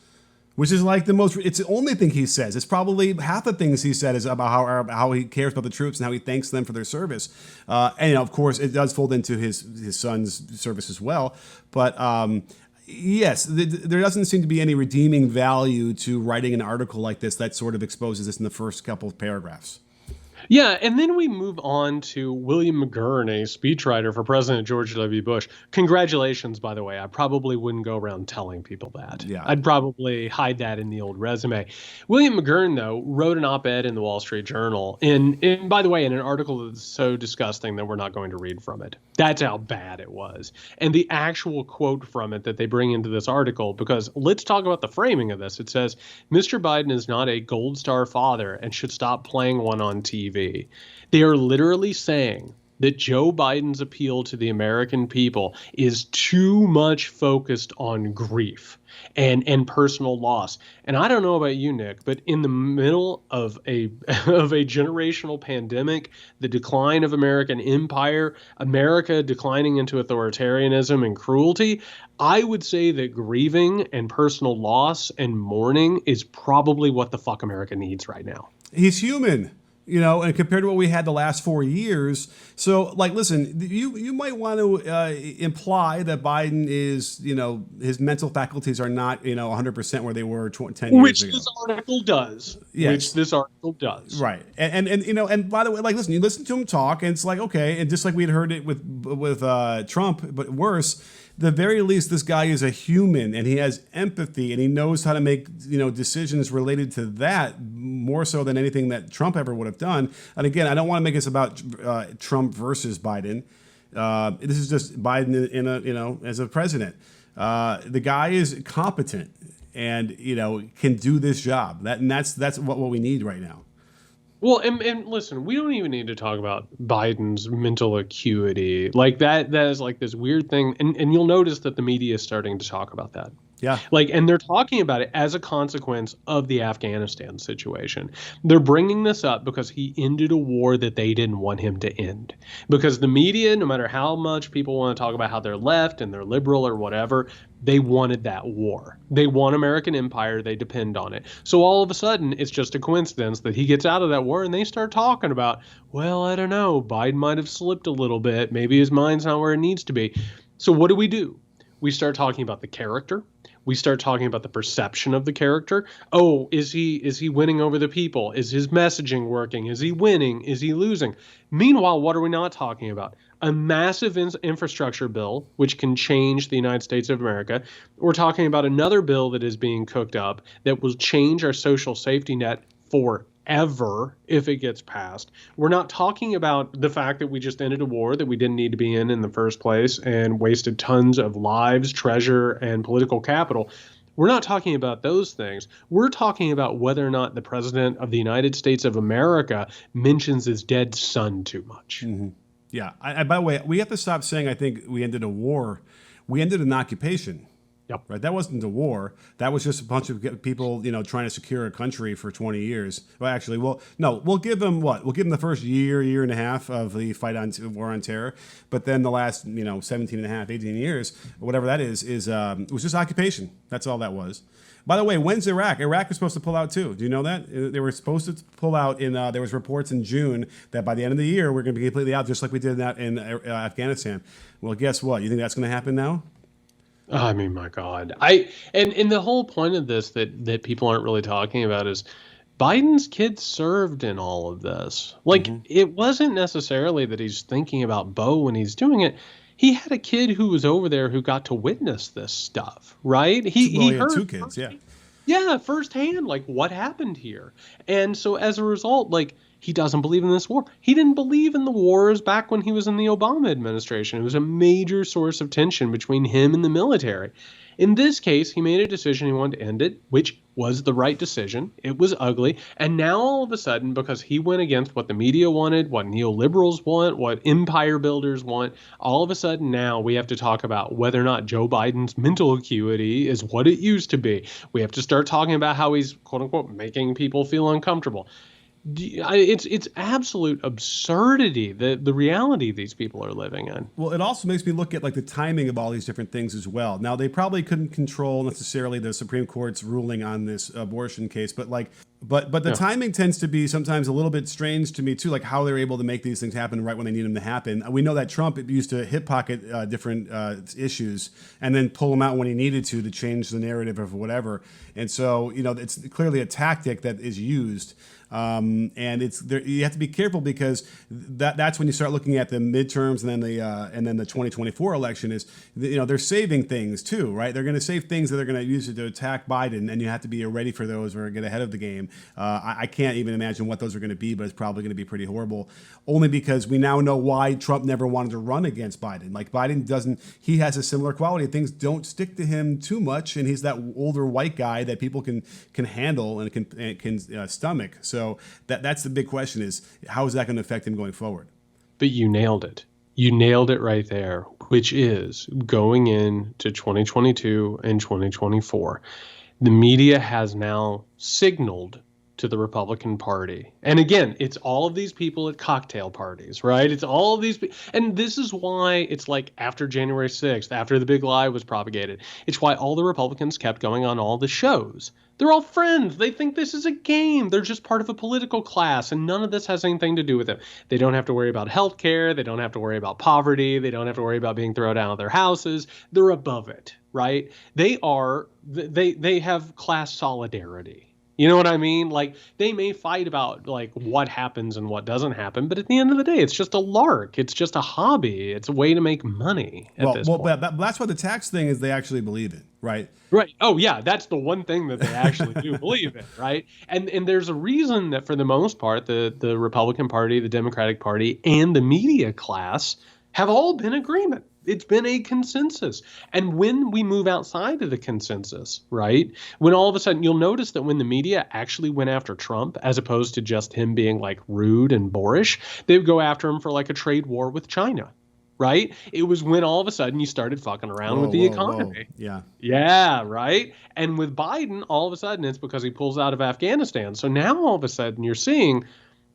Speaker 4: which is like it's the only thing he says. It's probably half the things he said is about how he cares about the troops and how he thanks them for their service. And of course, it does fold into his son's service as well. But yes, there doesn't seem to be any redeeming value to writing an article like this that sort of exposes this in the first couple of paragraphs.
Speaker 3: Yeah, and then we move on to William McGurn, a speechwriter for President George W. Bush. Congratulations, by the way. I probably wouldn't go around telling people that.
Speaker 4: Yeah.
Speaker 3: I'd probably hide that in the old resume. William McGurn, though, wrote an op-ed in the Wall Street Journal, and by the way, in an article that's so disgusting that we're not going to read from it. That's how bad it was. And the actual quote from it that they bring into this article, because let's talk about the framing of this. It says, "Mr. Biden is not a gold star father and should stop playing one on TV. They are literally saying that Joe Biden's appeal to the American people is too much focused on grief and personal loss. And I don't know about you, Nick, but in the middle of a generational pandemic, the decline of American empire, America declining into authoritarianism and cruelty, I would say that grieving and personal loss and mourning is probably what the fuck America needs right now.
Speaker 4: He's human. And compared to what we had the last 4 years. So, listen, you might want to imply that Biden is, his mental faculties are not, 100% where they were 10 years ago.
Speaker 3: Which this article does.
Speaker 4: Yes.
Speaker 3: Which this article does.
Speaker 4: Right. And by the way, listen, you listen to him talk, and it's like, okay, and just like we had heard it with Trump, but worse, the very least, this guy is a human and he has empathy and he knows how to make, decisions related to that more so than anything that Trump ever would have done. And again, I don't want to make this about Trump versus Biden. This is just Biden as a president. The guy is competent and, can do this job. That's what we need right now.
Speaker 3: Well, and listen, we don't even need to talk about Biden's mental acuity. Like that is like this weird thing. And you'll notice that the media is starting to talk about that.
Speaker 4: Yeah.
Speaker 3: Like, and they're talking about it as a consequence of the Afghanistan situation. They're bringing this up because he ended a war that they didn't want him to end. Because the media, no matter how much people want to talk about how they're left and they're liberal or whatever, they wanted that war. They want American empire. They depend on it. So all of a sudden, it's just a coincidence that he gets out of that war and they start talking about, well, I don't know, Biden might have slipped a little bit. Maybe his mind's not where it needs to be. So what do? We start talking about the character. We start talking about the perception of the character. Oh, is he winning over the people? Is his messaging working? Is he winning? Is he losing? Meanwhile, what are we not talking about? A massive infrastructure bill, which can change the United States of America. We're talking about another bill that is being cooked up that will change our social safety net forever if it gets passed. We're not talking about the fact that we just ended a war that we didn't need to be in the first place and wasted tons of lives, treasure, and political capital. We're not talking about those things. We're talking about whether or not the president of the United States of America mentions his dead son too much.
Speaker 4: Mm-hmm. Yeah. By the way, we have to stop saying I think we ended a war. We ended an occupation.
Speaker 3: Yep.
Speaker 4: Right. That wasn't a war. That was just a bunch of people, trying to secure a country for 20 years. Well, actually, we'll give them what? We'll give them the first year and a half of the war on terror. But then the last, 17 and a half, 18 years, whatever that is it was just occupation. That's all that was. By the way, when's Iraq? Iraq was supposed to pull out too. Do you know that? They were supposed to pull out there was reports in June that by the end of the year, we're going to be completely out, just like we did that in Afghanistan. Well, guess what? You think that's going to happen now?
Speaker 3: I mean, my God. And the whole point of this that people aren't really talking about is Biden's kids served in all of this. Like, It wasn't necessarily that he's thinking about Beau when he's doing it. He had a kid who was over there who got to witness this stuff, right? He
Speaker 4: had
Speaker 3: heard
Speaker 4: 2 kids, yeah.
Speaker 3: Yeah, firsthand, like what happened here. And so as a result, like, he doesn't believe in this war. He didn't believe in the wars back when he was in the Obama administration. It was a major source of tension between him and the military. In this case, he made a decision he wanted to end it, which was the right decision. It was ugly. And now all of a sudden, because he went against what the media wanted, what neoliberals want, what empire builders want, all of a sudden now we have to talk about whether or not Joe Biden's mental acuity is what it used to be. We have to start talking about how he's, quote unquote, making people feel uncomfortable. It's absolute absurdity, the reality these people are living in.
Speaker 4: Well, it also makes me look at like the timing of all these different things as well. Now, they probably couldn't control necessarily the Supreme Court's ruling on this abortion case, but the timing tends to be sometimes a little bit strange to me too, like how they're able to make these things happen right when they need them to happen. We know that Trump used to hip pocket different issues and then pull them out when he needed to change the narrative of whatever. And so, it's clearly a tactic that is used. And you have to be careful because that's when you start looking at the midterms and then the 2024 election is, they're saving things too, right? They're going to save things that they're going to use to attack Biden, and you have to be ready for those or get ahead of the game. I can't even imagine what those are going to be, but it's probably going to be pretty horrible, only because we now know why Trump never wanted to run against Biden. Like Biden he has a similar quality. Things don't stick to him too much, and he's that older white guy that people can handle and can stomach. So that's the big question is, how is that going to affect him going forward?
Speaker 3: But you nailed it. You nailed it right there, which is going into 2022 and 2024. The media has now signaled to the Republican Party. And again, it's all of these people at cocktail parties, right? It's all of these and this is why it's like after January 6th, after the big lie was propagated, it's why all the Republicans kept going on all the shows. They're all friends. They think this is a game. They're just part of a political class, and none of this has anything to do with them. They don't have to worry about health care. They don't have to worry about poverty. They don't have to worry about being thrown out of their houses. They're above it, right? They have class solidarity. You know what I mean? Like, they may fight about like what happens and what doesn't happen, but at the end of the day, it's just a lark. It's just a hobby. It's a way to make money at this point.
Speaker 4: But that's what the tax thing is. They actually believe in, right?
Speaker 3: Right. Oh, yeah. That's the one thing that they actually do believe in, right? And there's a reason that for the most part, the Republican Party, the Democratic Party, and the media class have all been in agreement. It's been a consensus. And when we move outside of the consensus, right, when all of a sudden you'll notice that when the media actually went after Trump, as opposed to just him being like rude and boorish, they would go after him for like a trade war with China. Right? It was when all of a sudden you started fucking around with the economy.
Speaker 4: Yeah.
Speaker 3: Yeah, right? And with Biden, all of a sudden it's because he pulls out of Afghanistan. So now all of a sudden you're seeing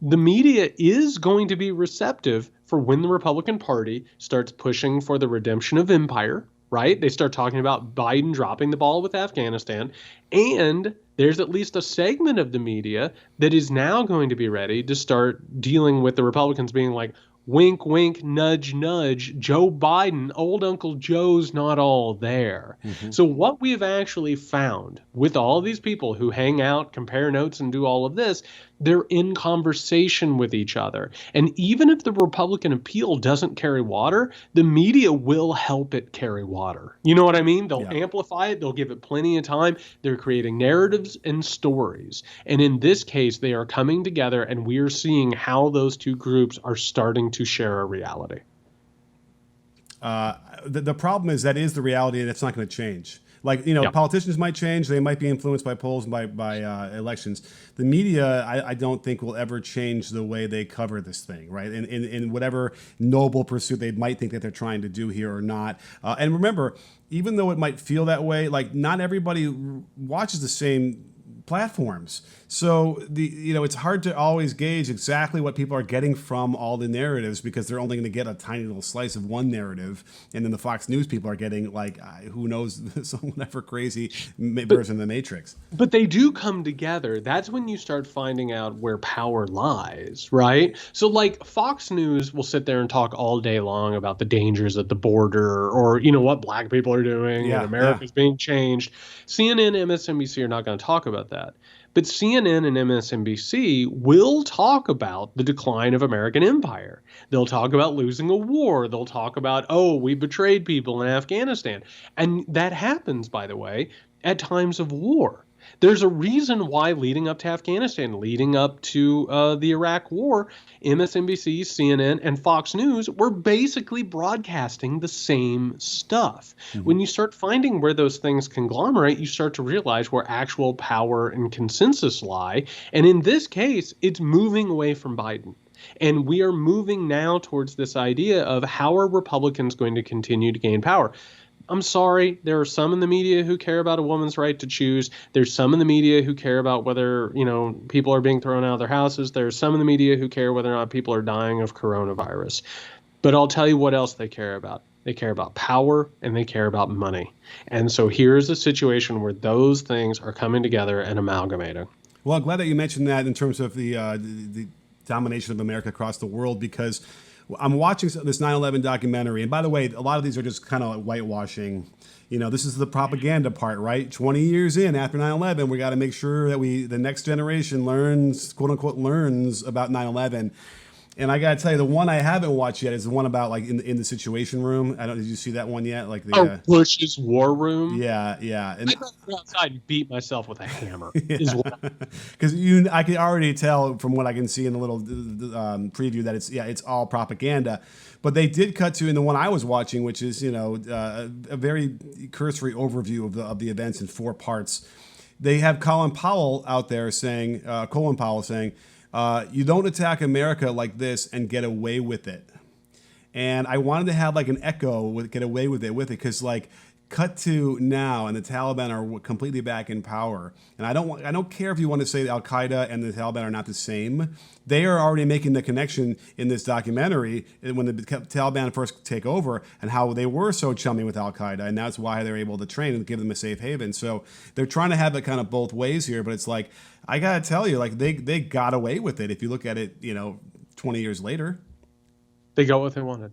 Speaker 3: the media is going to be receptive for when the Republican Party starts pushing for the redemption of empire, right? They start talking about Biden dropping the ball with Afghanistan. And there's at least a segment of the media that is now going to be ready to start dealing with the Republicans being like, wink, wink, nudge, nudge, Joe Biden, old Uncle Joe's not all there. Mm-hmm. So what we have actually found with all these people who hang out, compare notes, and do all of this, they're in conversation with each other. And even if the Republican appeal doesn't carry water, the media will help it carry water. You know what I mean? They'll amplify it. They'll give it plenty of time. They're creating narratives and stories. And in this case, they are coming together, and we are seeing how those two groups are starting to share a reality.
Speaker 4: The problem is that is the reality, and it's not going to change. Like, you know, politicians might change. They might be influenced by polls and by elections. The media, I don't think, will ever change the way they cover this thing, right? In whatever noble pursuit they might think that they're trying to do here or not. And remember, even though it might feel that way, like not everybody watches the same platforms. So it's hard to always gauge exactly what people are getting from all the narratives because they're only going to get a tiny little slice of one narrative, and then the Fox News people are getting like who knows some whatever crazy version of the Matrix.
Speaker 3: But they do come together. That's when you start finding out where power lies, right? So like Fox News will sit there and talk all day long about the dangers at the border, or what black people are doing, and America's being changed. CNN, MSNBC are not going to talk about that. But CNN and MSNBC will talk about the decline of American empire. They'll talk about losing a war. They'll talk about, we betrayed people in Afghanistan. And that happens, by the way, at times of war. There's a reason why leading up to Afghanistan, leading up to the Iraq War, MSNBC, CNN, and Fox News were basically broadcasting the same stuff. Mm-hmm. When you start finding where those things conglomerate, you start to realize where actual power and consensus lie. And in this case, it's moving away from Biden. And we are moving now towards this idea of how are Republicans going to continue to gain power? I'm sorry, there are some in the media who care about a woman's right to choose. There's some in the media who care about whether, people are being thrown out of their houses. There's some in the media who care whether or not people are dying of coronavirus. But I'll tell you what else they care about. They care about power and they care about money. And so here's a situation where those things are coming together and amalgamating.
Speaker 4: Well, I'm glad that you mentioned that in terms of the domination of America across the world, because I'm watching this 9/11 documentary, and by the way, a lot of these are just kind of like whitewashing. This is the propaganda part, right? 20 years in after 9/11, we got to make sure that the next generation learns, quote unquote, learns about 9/11. And I got to tell you, the one I haven't watched yet is the one about like in the Situation Room. Did you see that one yet? Like the
Speaker 3: Bush's War Room.
Speaker 4: Yeah. And
Speaker 3: I'd rather go outside and beat myself with a hammer.
Speaker 4: Because I can already tell from what I can see in the little preview that it's all propaganda. But they did cut to in the one I was watching, which is a very cursory overview of the events in 4 parts. They have Colin Powell out there saying, you don't attack America like this and get away with it. And I wanted to have like an echo with get away with it because like cut to now and the Taliban are completely back in power. And I don't care if you want to say Al Qaeda and the Taliban are not the same. They are already making the connection in this documentary when the Taliban first take over and how they were so chummy with Al Qaeda, and that's why they're able to train and give them a safe haven. So they're trying to have it kind of both ways here, but it's like I gotta tell you, like they got away with it. If you look at it, 20 years later,
Speaker 3: they got what they wanted.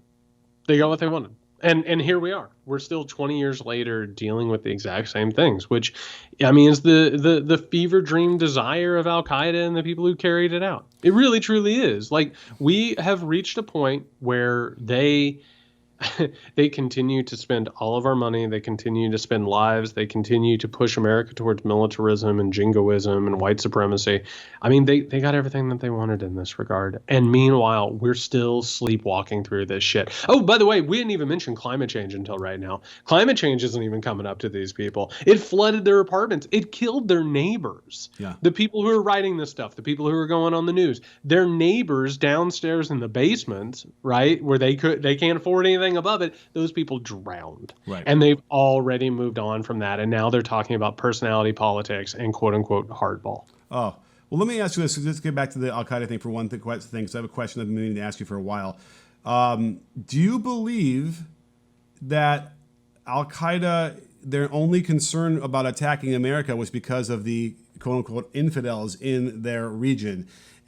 Speaker 3: And here we are. We're still 20 years later dealing with the exact same things, which, is the fever dream desire of Al Qaeda and the people who carried it out. It really, truly is. Like, we have reached a point where they they continue to spend all of our money. They continue to spend lives. They continue to push America towards militarism and jingoism and white supremacy. I mean, they got everything that they wanted in this regard. And meanwhile, we're still sleepwalking through this shit. Oh, by the way, we didn't even mention climate change until right now. Climate change isn't even coming up to these people. It flooded their apartments. It killed their neighbors.
Speaker 4: Yeah.
Speaker 3: The people who are writing this stuff, the people who are going on the news, their neighbors downstairs in the basement, right, where they can't afford anything above it, those people drowned.
Speaker 4: Right.
Speaker 3: And they've already moved on from that. And now they're talking about personality politics and quote unquote hardball.
Speaker 4: Oh, well, let me ask you this. Let's get back to the Al-Qaeda thing for one thing, because I have a question I've been meaning to ask you for a while. Do you believe that Al-Qaeda, their only concern about attacking America was because of the quote unquote infidels in their region?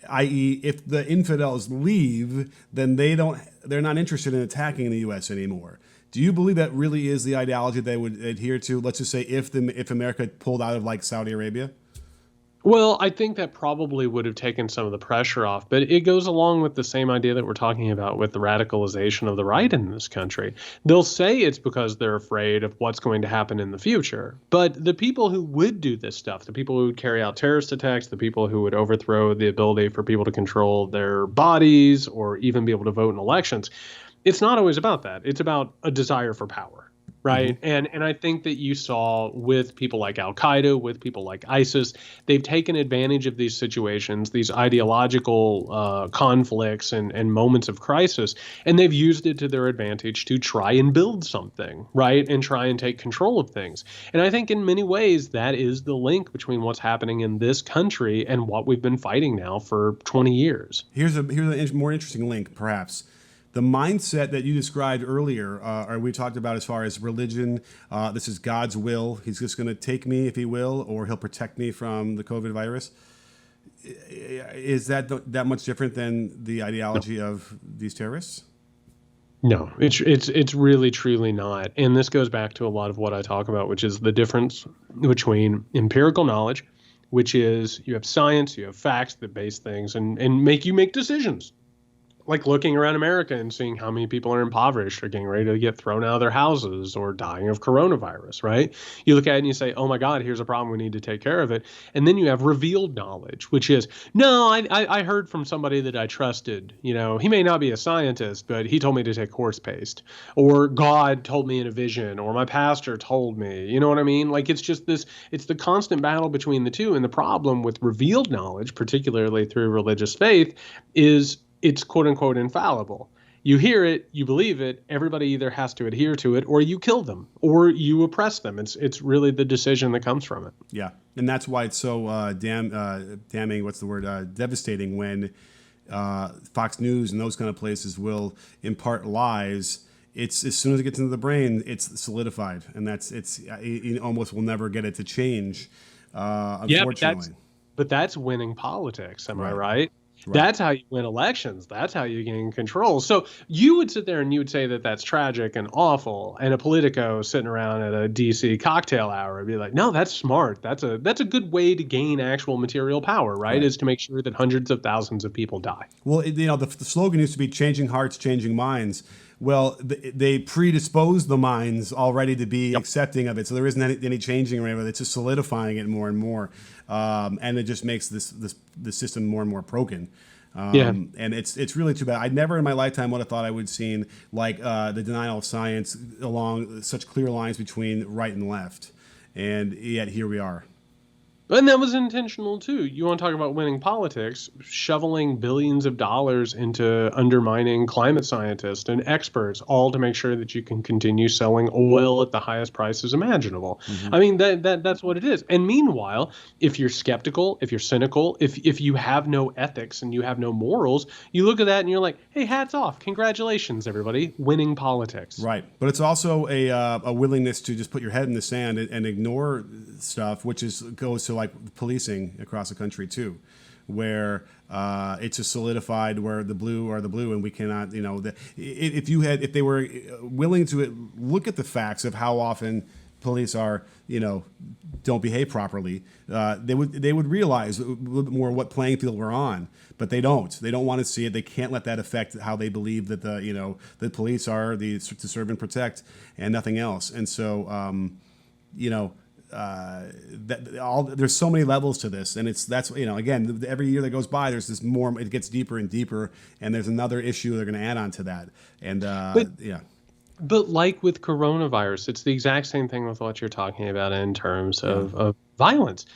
Speaker 4: I.e., if the infidels leave, then they're not interested in attacking the U.S. anymore. Do you believe that really is the ideology they would adhere to? Let's just say if America pulled out of like Saudi Arabia.
Speaker 3: Well, I think that probably would have taken some of the pressure off, but it goes along with the same idea that we're talking about with the radicalization of the right in this country. They'll say it's because they're afraid of what's going to happen in the future, but the people who would do this stuff, the people who would carry out terrorist attacks, the people who would overthrow the ability for people to control their bodies or even be able to vote in elections, it's not always about that. It's about a desire for power. Right. Mm-hmm. And I think that you saw with people like Al-Qaeda, with people like ISIS, they've taken advantage of these situations, these ideological conflicts and moments of crisis, and they've used it to their advantage to try and build something, right, and try and take control of things. And I think in many ways that is the link between what's happening in this country and what we've been fighting now for 20 years.
Speaker 4: Here's a more interesting link, perhaps. The mindset that you described earlier, or we talked about as far as religion, this is God's will. He's just going to take me if he will, or he'll protect me from the COVID virus. Is that much different than the ideology of these terrorists?
Speaker 3: No, it's really truly not. And this goes back to a lot of what I talk about, which is the difference between empirical knowledge, which is you have science, you have facts that base things and make you make decisions. Like looking around America and seeing how many people are impoverished or getting ready to get thrown out of their houses or dying of coronavirus, right? You look at it and you say, oh my God, here's a problem. We need to take care of it. And then you have revealed knowledge, which is, no, I heard from somebody that I trusted. You know, he may not be a scientist, but he told me to take horse paste. Or God told me in a vision, or my pastor told me. You know what I mean? Like it's just this, it's the constant battle between the two. And the problem with revealed knowledge, particularly through religious faith, is it's quote unquote infallible. You hear it, you believe it, everybody either has to adhere to it or you kill them or you oppress them. It's really the decision that comes from it.
Speaker 4: Yeah. And that's why it's so damning, what's the word, devastating when Fox News and those kind of places will impart lies. It's as soon as it gets into the brain, it's solidified. And you almost will never get it to change, unfortunately.
Speaker 3: Yeah, but that's winning politics, am I right?
Speaker 4: Right.
Speaker 3: That's how you win elections. That's how you gain control. So you would sit there and you would say that that's tragic and awful. And a Politico sitting around at a DC cocktail hour would be like, no, that's smart. That's a good way to gain actual material power, right? Is to make sure that hundreds of thousands of people die.
Speaker 4: Well, the slogan used to be changing hearts, changing minds. Well, they predispose the minds already to be accepting of it. So there isn't any changing or anything. It's just solidifying it more and more. And it just makes the system more and more broken. And it's really too bad. I never in my lifetime would have thought I would have seen like the denial of science along such clear lines between right and left. And yet here we are.
Speaker 3: And that was intentional, too. You want to talk about winning politics, shoveling billions of dollars into undermining climate scientists and experts, all to make sure that you can continue selling oil at the highest prices imaginable. Mm-hmm. I mean, that's what it is. And meanwhile, if you're skeptical, if you're cynical, if you have no ethics and you have no morals, you look at that and you're like, hey, hats off. Congratulations, everybody. Winning politics.
Speaker 4: Right. But it's also a willingness to just put your head in the sand and ignore stuff, which goes to like policing across the country too, where it's just solidified where the blue are the blue, and we cannot, if they were willing to look at the facts of how often police are, don't behave properly, they would realize a little bit more what playing field we're on. But they don't. They don't want to see it. They can't let that affect how they believe that the police are to serve and protect and nothing else. And so, there's so many levels to this, and again, every year that goes by, there's this more. It gets deeper and deeper, and there's another issue they're going to add on to that. And
Speaker 3: But like with coronavirus, it's the exact same thing with what you're talking about in terms of violence.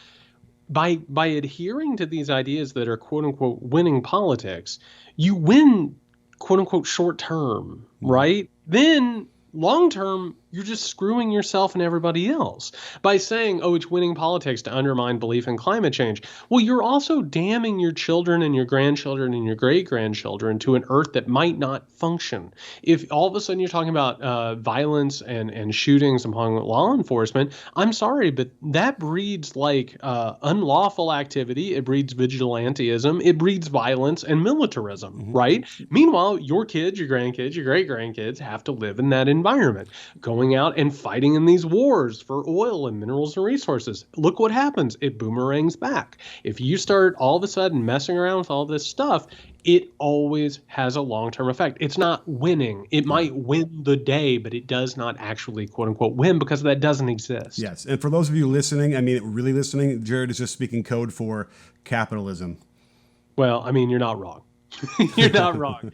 Speaker 3: By adhering to these ideas that are quote unquote winning politics, you win quote unquote short term, right? Then long term, you're just screwing yourself and everybody else by saying, oh, it's winning politics to undermine belief in climate change. Well, you're also damning your children and your grandchildren and your great-grandchildren to an earth that might not function. If all of a sudden you're talking about violence and shootings among law enforcement, I'm sorry, but that breeds unlawful activity. It breeds vigilantism. It breeds violence and militarism, right? Meanwhile, your kids, your grandkids, your great-grandkids have to live in that environment, going out and fighting in these wars for oil and minerals and resources. Look what happens. It boomerangs back. If you start all of a sudden messing around with all this stuff, it always has a long-term effect. It's not winning. It might win the day, but it does not actually, quote unquote, win because that doesn't exist.
Speaker 4: Yes. And for those of you listening, really listening, Jared is just speaking code for capitalism.
Speaker 3: Well, you're not wrong. You're not wrong.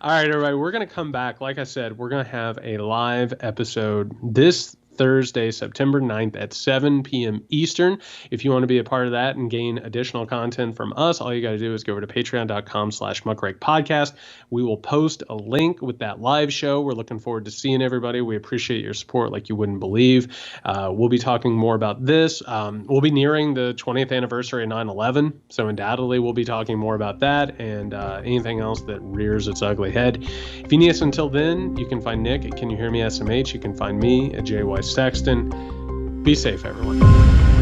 Speaker 3: All right, everybody, we're going to come back. Like I said, we're going to have a live episode this Thursday, September 9th at 7 p.m. Eastern. If you want to be a part of that and gain additional content from us, all you got to do is go over to patreon.com/muckrakepodcast. We will post a link with that live show. We're looking forward to seeing everybody. We appreciate your support like you wouldn't believe. We'll be talking more about this. We'll be nearing the 20th anniversary of 9/11, so undoubtedly we'll be talking more about that and anything else that rears its ugly head. If you need us until then, you can find Nick at Can You Hear Me SMH. You can find me at JY Sexton. Be safe, everyone.